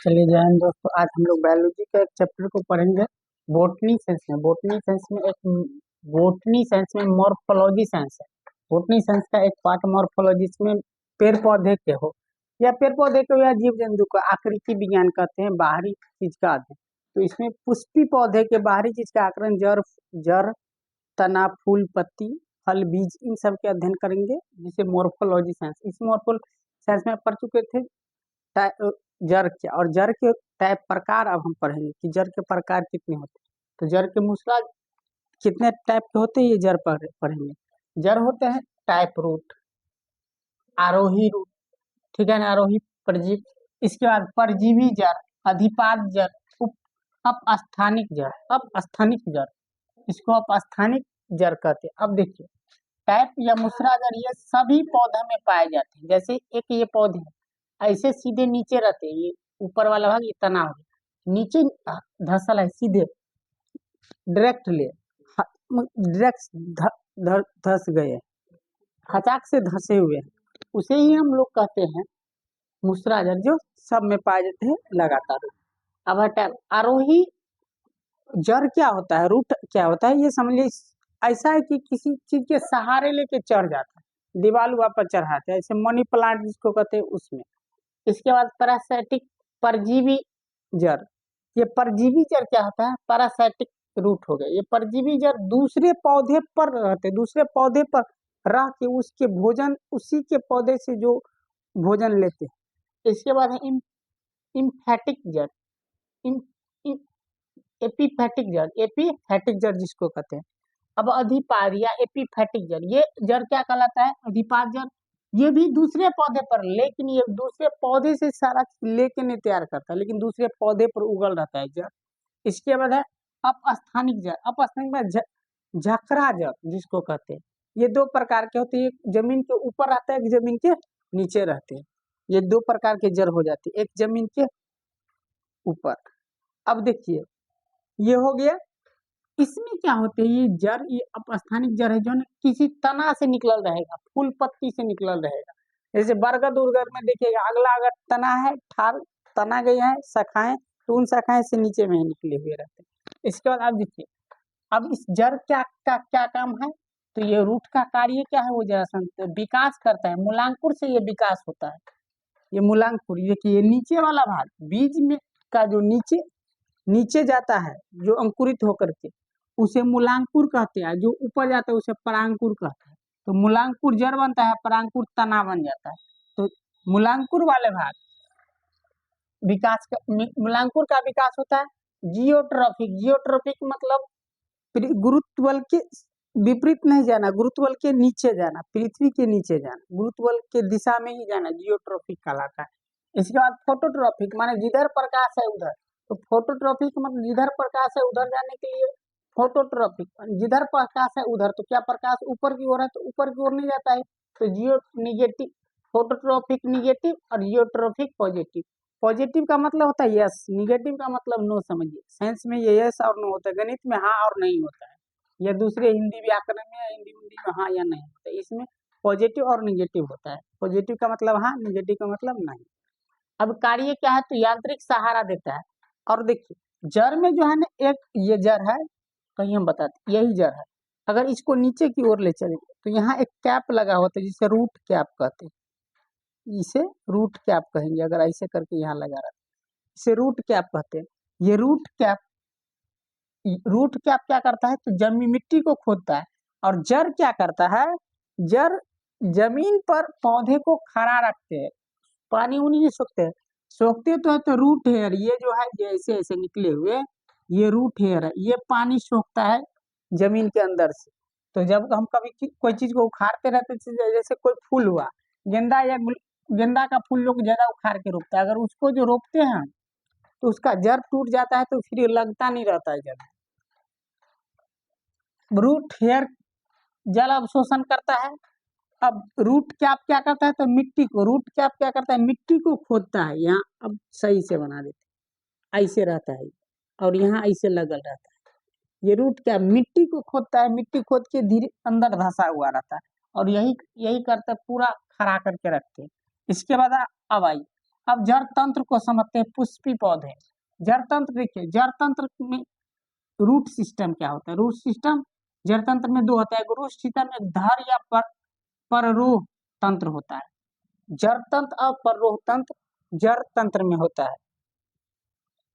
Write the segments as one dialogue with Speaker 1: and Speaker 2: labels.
Speaker 1: चलिए जय हिंद दोस्तों। आज हम लोग बायोलॉजी का एक चैप्टर को पढ़ेंगे बोटनी साइंस में। बोटनी साइंस में मॉर्फोलॉजी साइंस है। बोटनी साइंस का एक पार्ट मॉर्फोलॉजी, इसमें पेड़ पौधे के हो या पेड़ पौधे को या जीव जंतु का आकृति विज्ञान कहते हैं, बाहरी चीज का अध्ययन। तो इसमें पुष्पी पौधे के बाहरी चीज का आकरण, जड़, तना, फूल, पत्ती, फल, बीज, इन सब के अध्ययन करेंगे, जिसे मॉर्फोलॉजी साइंस। इस मॉर्फोल साइंस में पढ़ चुके थे जड़ क्या, और जड़ के टाइप प्रकार अब हम पढ़ेंगे कि जड़ के प्रकार कितने होते हैं। तो जड़ के मूसला कितने टाइप के होते हैं, ये जड़ पढ़ेंगे। जड़ होते हैं टाइप रूट, आरोही रूट, ठीक है ना, आरोही परजीवी। इसके बाद परजीवी जड़, अधिपाद जड़, अपस्थानिक जड़। अपस्थानिक जड़, इसको अपस्थानिक जड़ कहते हैं। अब देखिए, टाइप या मूसला जड़ ये सभी पौधों में पाए जाते हैं। जैसे एक ये पौधे ऐसे सीधे नीचे रहते हैं, ये ऊपर वाला भाग ये तना हो गया, नीचे धसल है सीधे, डायरेक्टली धस गए, हचाक से धसे हुए, उसे ही हम लोग कहते हैं मूसला जड़, जो सब में पाए जाते हैं लगातार। अब हटा, आरोही जड़ क्या होता है, रूट क्या होता है, ये समझ लीजिए ऐसा है कि किसी चीज के सहारे लेके चढ़ जाता है, दीवार हुआ पर चढ़ाते हैं, ऐसे मनी प्लांट जिसको कहते हैं उसमें। इसके बाद पैरासाइटिक परजीवी जड़। ये परजीवी जड़ क्या होता है, पैरासाइटिक रूट हो गया। ये परजीवी जड़ दूसरे पौधे पर रहते, दूसरे पौधे पर रह के उसके भोजन, उसी के पौधे से जो भोजन लेते हैं। इसके बाद है इम्फैटिक जड़, एपीफैटिक जड़, एपीफैटिक जड़ जिसको कहते हैं। अब अधिपाद या एपीफैटिक जड़, ये जड़ क्या कहलाता है, अधिपाद जड़। ये भी दूसरे पौधे पर, लेकिन ये दूसरे पौधे से सारा लेके नहीं तैयार करता, लेकिन दूसरे पौधे पर उगल रहता है जड़। इसके बाद है अपस्थानिक जड़। अपस्थानिक में झकरा जड़ जिसको कहते हैं। ये दो प्रकार के होते हैं, एक जमीन के ऊपर रहता है, एक जमीन के नीचे रहते हैं। ये दो प्रकार के जड़ हो जाते हैं, एक जमीन के ऊपर। अब देखिए, ये हो गया। इसमें क्या होते हैं, ये जड़, ये अपस्थानिक जड़ है, जो ना किसी तना से निकल रहेगा, फूल पत्ती से निकल रहेगा। जैसे बरगद उर्गद में देखिएगा, अगला अगर तना है, ठाल तना गया है, शाखाएं, तो उन शाखाएं से नीचे में निकले हुए रहते हैं। इसके बाद आप देखिए, अब इस जड़ क्या काम है, तो ये रूट का कार्य क्या है, वो जरा विकास करता है, मूलांकुर से ये विकास होता है। ये मूलांकुर, ये नीचे वाला भाग बीज में का जो नीचे जाता है, जो अंकुरित होकर के, उसे मूलांकुर कहते हैं। जो ऊपर जाता है उसे परांकुर कहते हैं। तो मूलांकुर जड़ बनता है, परांकुर तना बन जाता है। तो मूलांकुर वाले भाग मूलांकुर का विकास होता है। जियोट्रॉफिक मतलब गुरुत्व बल के विपरीत नहीं जाना, गुरुत्व बल के नीचे जाना, पृथ्वी के नीचे जाना, गुरुत्व बल के दिशा में ही जाना, जियोट्रॉफिक कहलाता है। इसके बाद फोटोट्रॉफिक, माने जिधर प्रकाश है उधर। तो फोटोट्रॉफिक मतलब जिधर प्रकाश है उधर जाने के लिए फोटोट्रॉफिक, जिधर प्रकाश है उधर। तो क्या प्रकाश ऊपर की ओर है तो ऊपर की ओर नहीं जाता है, तो जियो निगेटिव, फोटोट्रॉफिक निगेटिव और जियोट्रॉफिक पॉजिटिव। पॉजिटिव का मतलब होता है यस, निगेटिव का मतलब नो। समझिए, साइंस में ये यस और नो होता है, गणित में हाँ और नहीं होता है, या दूसरे हिंदी व्याकरण में या हिंदी में हाँ या नहीं होता है। इसमें पॉजिटिव और निगेटिव होता है। पॉजिटिव का मतलब हाँ, निगेटिव का मतलब नहीं। अब कार्य क्या है, तो यांत्रिक सहारा देता है। और देखिए, जड़ में जो है ना, एक ये जड़ है, कहीं हम बताते यही जड़ है। अगर इसको नीचे की ओर ले चले तो यहाँ एक कैप लगा होता है, जिसे रूट कैप कहते हैं। इसे रूट कैप कहेंगे, अगर ऐसे करके यहाँ लगा रहा है, इसे रूट कैप कहते हैं। ये रूट कैप क्या करता है, तो जमीन मिट्टी को खोदता है। और जड़ क्या करता है, जड़ जमीन पर पौधे को खड़ा रखते हैं, पानी उनी नहीं सोखते तो है। तो रूट हेयर, ये जो है, ये ऐसे ऐसे निकले हुए, ये रूट हेयर है, ये पानी सोखता है जमीन के अंदर से। तो जब हम कभी कोई चीज को उखाड़ते रहते, जैसे कोई फूल हुआ, गेंदा या गेंदा का फूल लोग ज्यादा उखाड़ के रोपता है, अगर उसको जो रोपते हैं तो उसका जड़ टूट जाता है, तो फिर ये लगता नहीं रहता है जड़। रूट हेयर जल अवशोषण करता है। अब रूट कैप क्या करता है, तो रूट कैप क्या करता है, मिट्टी को खोदता है। यहाँ अब सही से बना देते, ऐसे रहता है, और यहाँ ऐसे लगल रहता है। ये रूट कैप मिट्टी को खोदता है, मिट्टी खोद के धीरे अंदर धंसा हुआ रहता है, और यही करते पूरा खड़ा करके रखते हैं। इसके बाद अब आई अब जड़ तंत्र को समझते हैं, पुष्पी पौधे। जड़ तंत्र देखिए, जड़ तंत्र में रूट सिस्टम क्या होता है? रूट सिस्टम जड़ तंत्र में दो होता है, रूट सिस्टम में धर या पररोह तंत्र होता है। जड़ तंत्र और पररोह तंत्र जड़ तंत्र में होता है,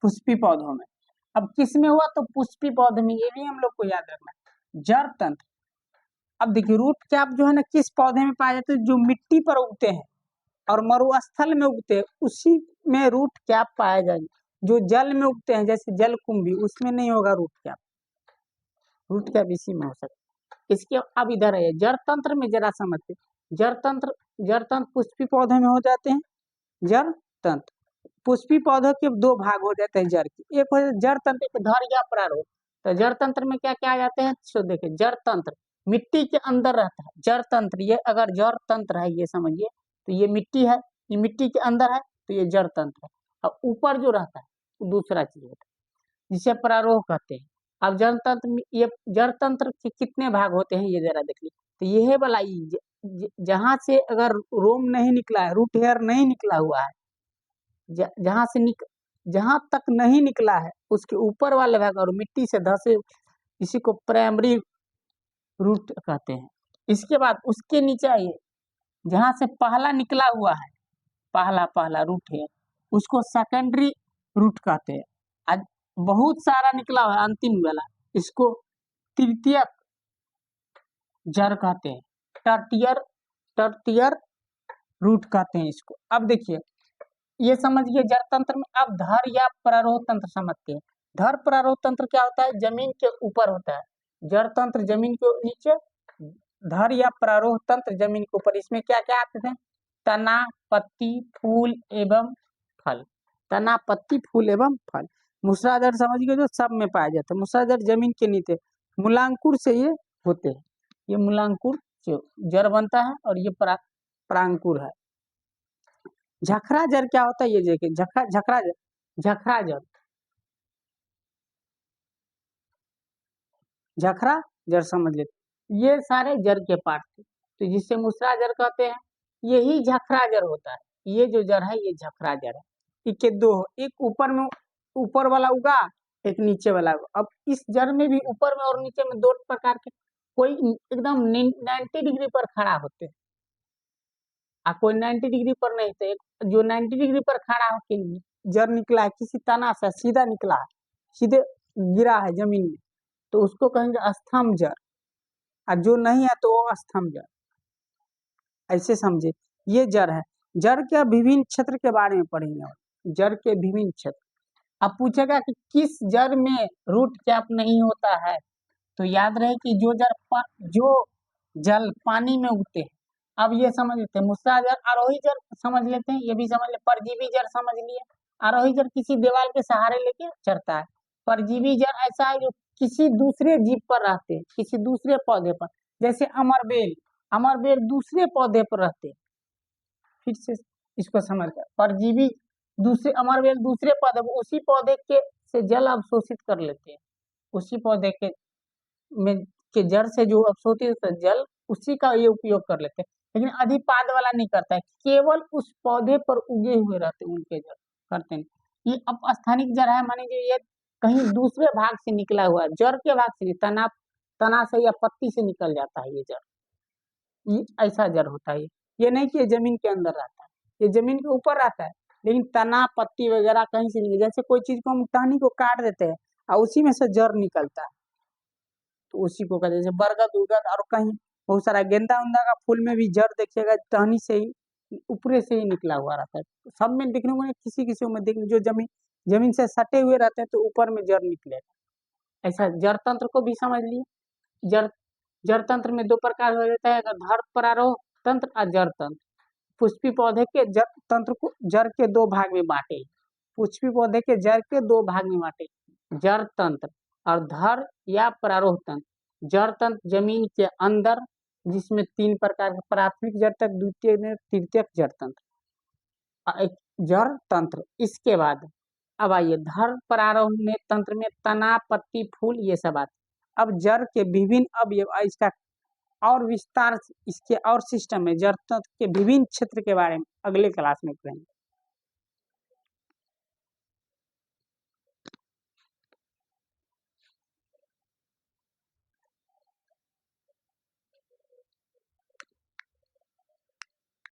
Speaker 1: पुष्पी पौधों में। अब किस में हुआ? तो पुष्पी पौधे में, ये भी हम लोग को याद रखना है। जड़ तंत्र, अब देखिए रूट कैप जो है ना किस पौधे में पाए जाते हैं? जो मिट्टी पर उगते हैं और मरुस्थल में उगते हैं, उसी में रूट कैप पाया जाएगा। जो जल में उगते हैं जैसे जलकुंभी, उसमें नहीं होगा रूट कैप। रूट कैप इसी में हो सकता है। इसके अब इधर है जड़ तंत्र में, जरा समझते। जड़ तंत्र पुष्पी पौधे में हो जाते हैं। जड़ तंत्र पुष्पी पौधों के दो भाग हो जाते हैं जड़ के, एक हो जाता है जड़ तंत्र, एक धर या प्रारोह। तो जड़ तंत्र में क्या क्या आ जाते हैं? तो देखिए, जड़ तंत्र मिट्टी के अंदर रहता है। जड़ तंत्र, ये अगर जड़ तंत्र है ये समझिए, तो ये मिट्टी है, ये मिट्टी के अंदर है, तो ये जड़ तंत्र है। अब ऊपर जो रहता है वो दूसरा चीज होता है, जिसे प्रारोह कहते हैं। अब जड़ तंत्र में, ये जड़ तंत्र के कितने भाग होते हैं ये जरा देख लीजिए। तो यह वाला जहां से अगर रोम नहीं निकला है, रूट हेयर नहीं निकला हुआ है, जहां तक नहीं निकला है, उसके ऊपर वाले भाग और मिट्टी से धसे, इसी को प्राइमरी रूट कहते हैं। इसके बाद उसके नीचे आइए, जहां से पहला निकला हुआ है, पहला रूट है, उसको सेकेंडरी रूट कहते हैं। आज बहुत सारा निकला हुआ है अंतिम वाला, इसको तृतीयक जड़ कहते हैं। टर्टियर रूट कहते हैं इसको। अब देखिए, ये समझिए जड़ तंत्र में। अब धर या प्रारोह तंत्र समझते हैं। धर प्रारोह तंत्र क्या होता है? जमीन के ऊपर होता है। जड़ तंत्र जमीन के नीचे, धर या प्रारोह तंत्र जमीन के ऊपर। इसमें क्या क्या आते थे? तना, पत्ती, फूल एवं फल। तना, पत्ती, फूल एवं फल। मूसलाधार समझ गए, जो सब में पाया जाता है। मूसलाधार जमीन के नीचे मूलांकुर से ये होते हैं। ये मूलांकुर से जड़ बनता है और ये परांकुर है। झखरा जड़ क्या होता है? ये देखिए, झखरा जड़ समझ लेते। ये सारे जड़ के पार्ट थे, तो जिससे मूसला जड़ कहते हैं, यही झखरा जड़ होता है। ये जो जड़ है ये झखरा जड़ है। इसके दो, एक ऊपर वाला उगा, एक नीचे वाला उगा। अब इस जड़ में भी ऊपर में और नीचे में दो प्रकार के, कोई एकदम 90 डिग्री पर खड़ा होते हैं और कोई 90 डिग्री पर नहीं थे। जो 90 डिग्री पर खड़ा होकर जड़ निकला है, किसी तना से सीधा निकला है, सीधे गिरा है जमीन में, तो उसको कहेंगे स्तंभ जड़। और जो नहीं है तो वो स्तंभ जड़। ऐसे समझे, ये जड़ है। जड़ के विभिन्न क्षेत्र के बारे में पढ़ेंगे। जड़ के विभिन्न क्षेत्र। अब पूछेगा कि किस जड़ में रूट कैप नहीं होता है, तो याद रहे कि जो जल पानी में उगते हैं। अब ये समझ लेते हैं, मूसला जड़, आरोही जड़ समझ लेते हैं, ये भी समझ ले। परजीवी जड़ समझ लिए। आरोही जड़ किसी दीवार के सहारे लेके चढ़ता है। परजीवी जड़ ऐसा है जो किसी दूसरे जीव पर रहते हैं, किसी दूसरे पौधे पर। जैसे अमरबेल दूसरे पौधे पर रहते हैं। फिर से इसको समझ कर, परजीवी दूसरे, अमरबेल दूसरे पौधे, उसी पौधे के से जल अवशोषित कर लेते हैं। उसी पौधे में के जड़ से जो अवशोषित जल, उसी का ये उपयोग कर लेते हैं। लेकिन अधिपाद वाला नहीं करता है, केवल उस पौधे पर उगे हुए रहते हैं, उनके जड़ करते हैं। ये अपस्थानिक जड़ है, माने जो ये कहीं दूसरे भाग से निकला हुआ है, जड़ के भाग से, तना से या पत्ती से निकल जाता है ये जड़। ये ऐसा जड़ होता है। ये नहीं कि ये जमीन के अंदर रहता है, ये जमीन के ऊपर रहता है, लेकिन तना पत्ती वगैरह कहीं से नहीं। जैसे कोई चीज को हम टहनी को काट देते हैं और उसी में से जड़ निकलता है, तो उसी को कहते हैं। जैसे बरगद उरगद और कहीं बहुत सारा गेंदा उंदा का फूल में भी जड़ देखिएगा टहनी से ही, ऊपरे से ही निकला हुआ रहता है। सब में देखने को नहीं, किसी किसी में देखने, जो जमीन से सटे हुए रहते हैं तो ऊपर में जड़ निकलेगा। ऐसा जड़ तंत्र को भी समझ लिए। जड़ जड़ तंत्र में दो प्रकार हो जाता है, धर प्रारोह तंत्र और जड़ तंत्र। पुष्पी पौधे के जड़ तंत्र को जड़ के दो भाग में बांटे। पुष्पी पौधे के जड़ के दो भाग में बांटे, जड़ तंत्र और धर या प्रारोह तंत्र। जड़ तंत्र जमीन के अंदर, जिसमें तीन प्रकार के, प्राथमिक जड़ तंत्र, द्वितीय तृतीयक जड़ तंत्र, जड़ तंत्र। इसके बाद अब आइए धर प्रारोह में तंत्र में तना पत्ती फूल ये सब आते। अब जड़ के विभिन्न, अब इसका और विस्तार, इसके और सिस्टम में जड़ तंत्र के विभिन्न क्षेत्र के बारे में अगले क्लास में पढ़ेंगे।